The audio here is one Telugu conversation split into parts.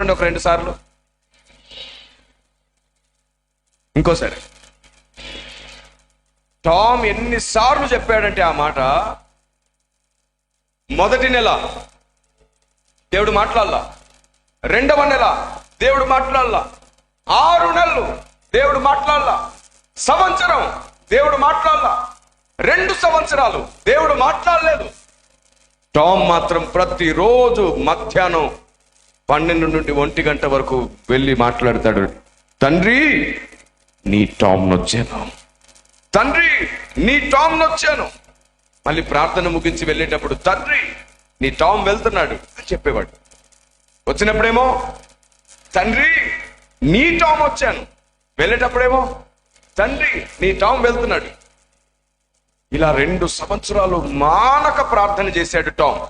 ఒక 2 సార్లు, ఇంకోసారి. టామ్ ఎన్నిసార్లు చెప్పాడంటే ఆ మాట, మొదటి నెల దేవుడు మాట్లాడలా, 2వ నెల దేవుడు మాట్లాడలా, 6 నెలలు దేవుడు మాట్లాడలా, సంవత్సరం దేవుడు మాట్లాడలా, 2 సంవత్సరాలు దేవుడు మాట్లాడలేదు. టామ్ మాత్రం ప్రతిరోజు మధ్యాహ్నం 12 నుండి 1 గంట వరకు వెళ్ళి మాట్లాడతాడు. తండ్రి నీ టామ్ నొచ్చాను, తండ్రి నీ టామ్ నొచ్చాను. మళ్ళీ ప్రార్థన ముగించి వెళ్ళేటప్పుడు తండ్రి నీ టామ్ వెళ్తున్నాడు అని చెప్పేవాడు. వచ్చినప్పుడేమో తండ్రి నీ టామ్ వచ్చాను, వెళ్ళేటప్పుడేమో తండ్రి నీ టామ్ వెళ్తున్నాడు. ఇలా 2 సంవత్సరాలు మానక ప్రార్థన చేశాడు టామ్.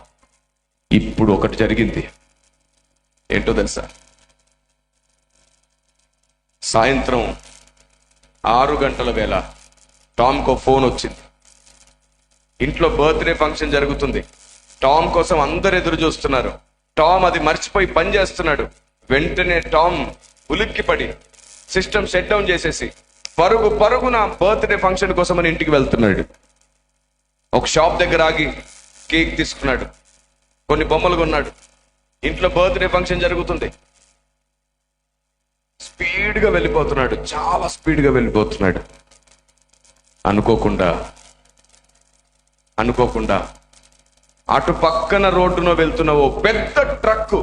ఇప్పుడు ఒకటి జరిగింది, ఏంటో తెలుసా? సాయంత్రం 6 గంటల వేళ టామ్కో ఫోన్ వచ్చింది. ఇంట్లో బర్త్డే ఫంక్షన్ జరుగుతుంది. టామ్ కోసం అందరు ఎదురు చూస్తున్నారు. టామ్ అది మర్చిపోయి పని చేస్తున్నాడు. వెంటనే టామ్ ఉలిక్కిపడి సిస్టమ్ షట్ డౌన్ చేసేసి పరుగున బర్త్డే ఫంక్షన్ కోసం అని ఇంటికి వెళ్తున్నాడు. ఒక షాప్ దగ్గర ఆగి కేక్ తీసుకున్నాడు, కొన్ని బొమ్మలు కొన్నాడు. ఇంట్లో బర్త్డే ఫంక్షన్ జరుగుతుంది. స్పీడ్గా వెళ్ళిపోతున్నాడు, చాలా స్పీడ్గా వెళ్ళిపోతున్నాడు. అనుకోకుండా అటు పక్కన రోడ్డులో వెళ్తున్న ఓ పెద్ద ట్రక్కు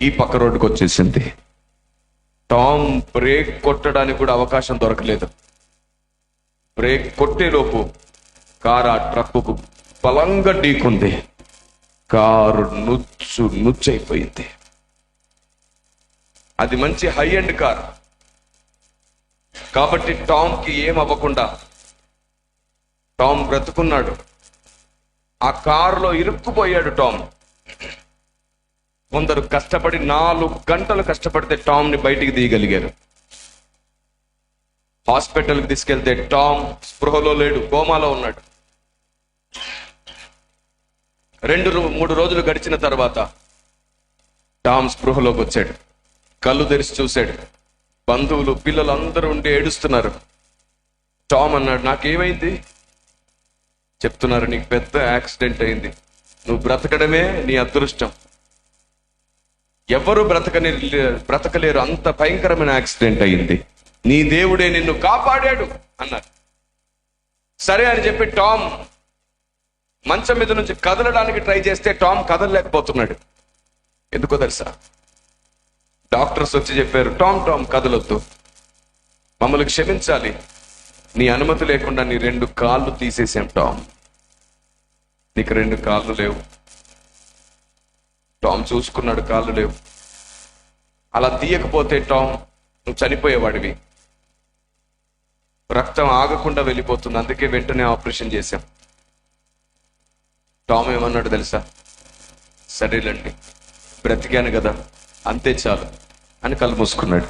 ఈ పక్క రోడ్డుకు వచ్చేసింది. టామ్ బ్రేక్ కొట్టడానికి కూడా అవకాశం దొరకలేదు. బ్రేక్ కొట్టేలోపు కారు ఆ ట్రక్కుకు బలంగా ఢీకుంది. కారు నుచ్చైపోయింది. అది మంచి హై ఎండ్ కార్ కాబట్టి టామ్కి ఏం అవ్వకుండా టామ్ బ్రతుకున్నాడు. ఆ కారులో ఇరుక్కుపోయాడు టామ్. కొందరు కష్టపడి 4 గంటలు కష్టపడితే టామ్ని బయటికి తీయగలిగారు. హాస్పిటల్కి తీసుకెళ్తే టామ్ స్పృహలో లేడు, కోమాలో ఉన్నాడు. 2-3 రోజులు గడిచిన తర్వాత టామ్ స్పృహలోకి వచ్చాడు. కళ్ళు తెరిచి చూశాడు. బంధువులు పిల్లలు అందరూ ఉండి ఏడుస్తున్నారు. టామ్ అన్నాడు, నాకేమైంది? చెప్తున్నారు, నీకు పెద్ద యాక్సిడెంట్ అయింది, నువ్వు బ్రతకడమే నీ అదృష్టం, ఎవరు బ్రతకలేరు, అంత భయంకరమైన యాక్సిడెంట్ అయింది, నీ దేవుడే నిన్ను కాపాడాడు అన్నారు. సరే అని చెప్పి టామ్ మంచం మీద నుంచి కదలడానికి ట్రై చేస్తే టామ్ కదలలేకపోతున్నాడు. ఎందుకో తెలుసా? డాక్టర్స్ వచ్చి చెప్పారు, టామ్ కదలొద్దు, మమ్మల్ని క్షమించాలి, నీ అనుమతి లేకుండా నీ 2 కాళ్ళు తీసేసాం టామ్, నీకు 2 కాళ్ళు లేవు. టామ్ చూసుకున్నాడు, కాళ్ళు లేవు. అలా తీయకపోతే టామ్ నువ్వు చనిపోయేవాడివి, రక్తం ఆగకుండా వెళ్ళిపోతుంది, అందుకే వెంటనే ఆపరేషన్ చేశాం. టామ్ ఏమన్నాడు తెలుసా? సరేలండి, బ్రతికాను కదా, అంతే చాలు అని కళ్ళు మూసుకున్నాడు.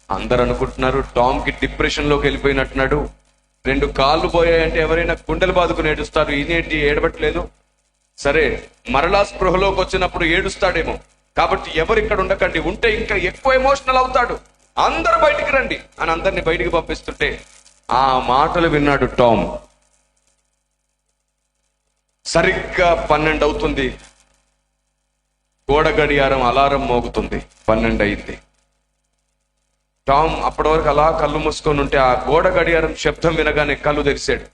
అందరు అనుకుంటున్నారు టామ్కి డిప్రెషన్లోకి వెళ్ళిపోయినట్టున్నాడు. 2 కాళ్ళు పోయాయంటే ఎవరైనా గుండెలు బాదుకుని ఏడుస్తారు, ఈయనేంటి ఏడవట్లేదు? సరే, మరలా స్పృహలోకి వచ్చినప్పుడు ఏడుస్తాడేమో, కాబట్టి ఎవరు ఇక్కడ ఉండకండి, ఉంటే ఇంకా ఎక్కువ ఎమోషనల్ అవుతాడు, అందరు బయటికి రండి అని అందరిని బయటికి పంపిస్తుంటే ఆ మాటలు విన్నాడు టామ్. సరిగ్గా 12 అవుతుంది. గోడ గడియారం అలారం మోగుతుంది. 12 అయింది. టామ్ అప్పటి వరకు అలా కళ్ళు మూసుకొని ఉంటే ఆ గోడ గడియారం శబ్దం వినగానే కళ్ళు తెరిచాడు.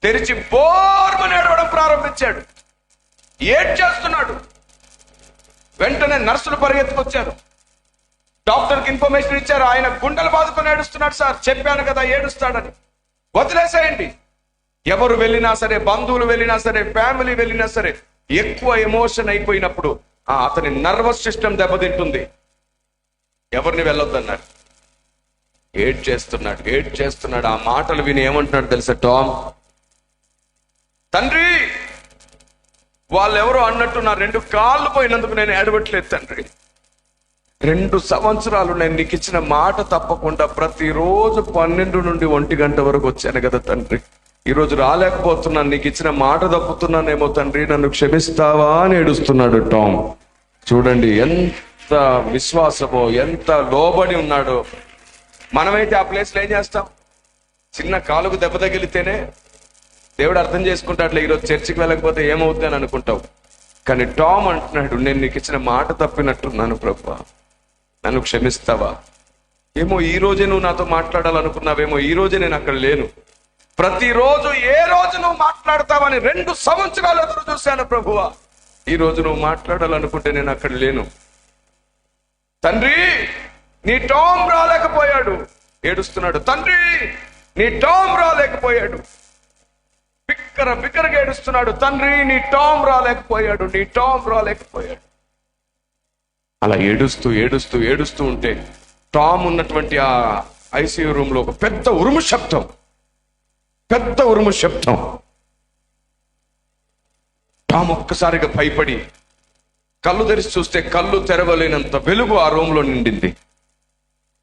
తెరిచి బోర్మని ఏడవడం ప్రారంభించాడు. ఏడ్చేస్తున్నాడు. వెంటనే నర్సులు పరిగెత్తుకొచ్చారు. డాక్టర్కి ఇన్ఫర్మేషన్ ఇచ్చారు, ఆయన గుండెలు బాదుకొని ఏడుస్తున్నాడు సార్, చెప్పాను కదా ఏడుస్తాడని, వదిలేసేయండి. ఎవరు వెళ్ళినా సరే, బంధువులు వెళ్ళినా సరే, ఫ్యామిలీ వెళ్ళినా సరే, ఎక్కువ ఎమోషన్ అయిపోయినప్పుడు అతని నర్వస్ సిస్టమ్ దెబ్బతింటుంది. ఎవరిని వెళ్ళొద్దన్నారు. ఏడ్చేస్తున్నాడు. ఆ మాటలు విని ఏమంటున్నాడు తెలుసా టామ్? తండ్రి, వాళ్ళెవరో అన్నట్టు నా 2 కాళ్ళు పోయినందుకు నేను ఏడవట్లేదు తండ్రి. 2 సంవత్సరాలు నేను నీకు ఇచ్చిన మాట తప్పకుండా ప్రతిరోజు 12 నుండి 1 గంట వరకు వచ్చాను కదా తండ్రి, ఈరోజు రాలేకపోతున్నాను, నీకు ఇచ్చిన మాట తప్పుతున్నానేమో తండ్రి, నన్ను క్షమిస్తావా అని ఏడుస్తున్నాడు టామ్. చూడండి ఎంత విశ్వాసమో, ఎంత లోబడి ఉన్నాడో. మనమైతే ఆ ప్లేస్లో ఏం చేస్తాం? చిన్న కాలుకు దెబ్బ తగిలితేనే దేవుడు అర్థం చేసుకుంటాడులే, ఈరోజు చర్చికి వెళ్ళకపోతే ఏమవుతుంది అని అనుకుంటావు. కానీ టామ్ అంటున్నాడు, నేను నీకు ఇచ్చిన మాట తప్పినట్టున్నాను ప్రభువా, నన్ను క్షమిస్తావా? ఏమో ఈ రోజే నువ్వు నాతో మాట్లాడాలనుకున్నావేమో, ఈ రోజే నేను అక్కడ లేను. ప్రతిరోజు ఏ రోజు నువ్వు మాట్లాడతావని 2 సంవత్సరాలు ఎదురు చూశాను ప్రభువా, ఈ రోజు నువ్వు మాట్లాడాలనుకుంటే నేను అక్కడ లేను. తండ్రి నీ టామ్ రాలేకపోయాడు, ఏడుస్తున్నాడు. తండ్రి నీ టామ్ రాలేకపోయాడు, బిక్కరగా ఏడుస్తున్నాడు. తండ్రి నీ టామ్ రాలేకపోయాడు, నీ టామ్ రాలేకపోయాడు. అలా ఏడుస్తూ ఏడుస్తూ ఏడుస్తూ ఉంటే టామ్ ఉన్నటువంటి ఆ ఐసీయూ రూమ్ లో ఒక పెద్ద ఉరుము శబ్దం. టామ్ ఒక్కసారిగా భయపడి కళ్ళు తెరిచి చూస్తే కళ్ళు తెరవలేనంత వెలుగు ఆ రూమ్ లో నిండింది.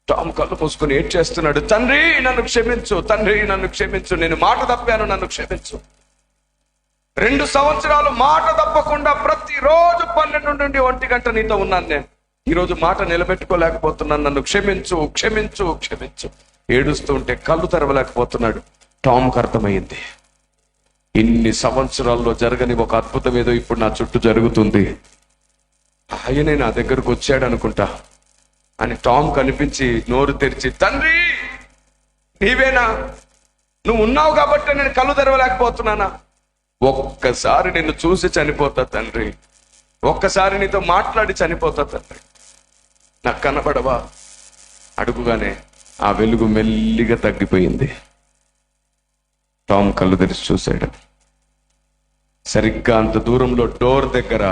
టామ్ కళ్ళు మూసుకొని ఏడ్చేస్తున్నాడు. తండ్రి నన్ను క్షమించు, తండ్రి నన్ను క్షమించు, నేను మాట తప్పాను, నన్ను క్షమించు. 2 సంవత్సరాలు మాట తప్పకుండా ప్రతిరోజు 12 నుండి 1 గంట నీతో ఉన్నాను నేను. ఈరోజు మాట నిలబెట్టుకోలేకపోతున్నాను, నన్ను క్షమించు క్షమించు క్షమించు. ఏడుస్తూ ఉంటే కళ్ళు తెరవలేకపోతున్నాడు. టామ్కి అర్థమైంది, ఇన్ని సంవత్సరాల్లో జరగని ఒక అద్భుతం ఏదో ఇప్పుడు నా చుట్టూ జరుగుతుంది. ఆయనే నా దగ్గరకు వచ్చాడు అనుకుంటా అని టామ్ కనిపించి నోరు తెరిచి, తండ్రి నీవేనా? నువ్వు ఉన్నావు కాబట్టి నేను కళ్ళు తెరవలేకపోతున్నానా? ఒక్కసారి నిన్ను చూసి చనిపోతా తండ్రి, ఒక్కసారి నీతో మాట్లాడి చనిపోతా తండ్రి, నాకు కనబడవా? అడుగుగానే ఆ వెలుగు మెల్లిగా తగ్గిపోయింది. టామ్ కళ్ళు తెరిచి చూశాడు. సరిగ్గా అంత దూరంలో డోర్ దగ్గర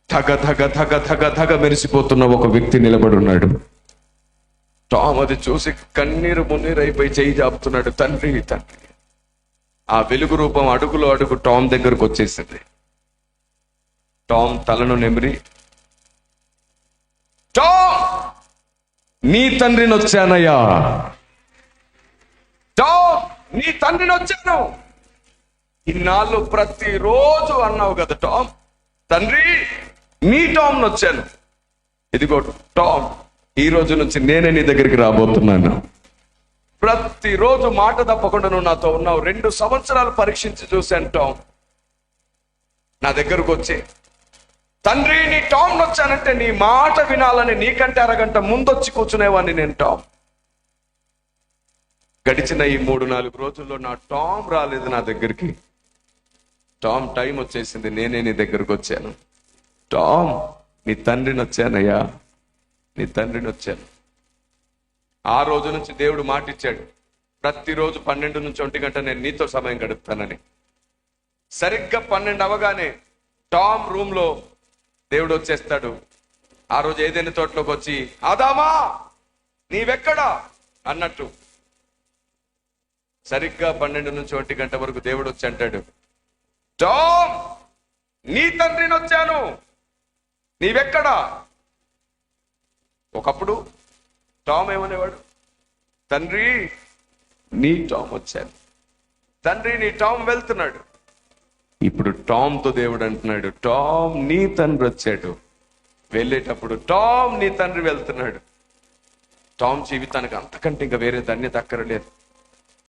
ధగ ధగ ధగ ధగ ధగ మెరిసిపోతున్న ఒక వ్యక్తి నిలబడి ఉన్నాడు. టామ్ అది చూసి కన్నీరు మున్నీరైపోయి చేయి జాపుతున్నాడు. తండ్రి తండ్రి. ఆ వెలుగు రూపం అడుగులో అడుగు టామ్ దగ్గరకు వచ్చేసింది. టామ్ తలను నెమిరి, టామ్ నీ తండ్రిని వచ్చానయ్యా, టామ్ నీ తండ్రిని వచ్చాను. ఇన్నాళ్ళు ప్రతిరోజు అన్నావు కదా టామ్, తండ్రి నీ టామ్ని వచ్చాను. ఇదిగో టామ్, ఈ రోజు నుంచి నేనే నీ దగ్గరికి రాబోతున్నాను. ప్రతిరోజు మాట తప్పకుండా నువ్వు నాతో ఉన్నావు. 2 సంవత్సరాలు పరీక్షించి చూశాను టామ్. నా దగ్గరకు వచ్చి, తండ్రి నీ టామ్ వచ్చానంటే నీ మాట వినాలని నీకంటే అరగంట ముందొచ్చి కూర్చునేవాడిని నేను టామ్. గడిచిన ఈ 3-4 రోజుల్లో నా టామ్ రాలేదు నా దగ్గరికి. టామ్ టైం వచ్చేసింది, నేనే నీ దగ్గరకు వచ్చాను. టామ్ నీ తండ్రిని వచ్చానయ్యా, నీ తండ్రిని వచ్చాను. ఆ రోజు నుంచి దేవుడు మాట ఇచ్చాడు, ప్రతిరోజు 12 నుంచి 1 గంట నేను నీతో సమయం గడుపుతానని. సరిగ్గా 12 అవగానే టామ్ రూమ్ లో దేవుడు వచ్చేస్తాడు. ఆ రోజు ఏదైనా తోటలోకి వచ్చి, ఆదామా నీవెక్కడా అన్నట్టు సరిగ్గా 12 నుంచి 1 గంట వరకు దేవుడు వచ్చి అంటాడు, టామ్ నీ తండ్రిని వచ్చాను, నీవెక్కడా? ఒకప్పుడు టామ్ ఏమనేవాడు, తండ్రి నీ టామ్ వచ్చాను, తండ్రి నీ టామ్ వెళ్తున్నాడు. ఇప్పుడు టామ్తో దేవుడు అంటున్నాడు, టామ్ నీ తండ్రి వచ్చాడు, వెళ్ళేటప్పుడు టామ్ నీ తండ్రి వెళ్తున్నాడు. టామ్ జీవితానికి అంతకంటే ఇంకా వేరే ధన్యత అక్కరలేదు.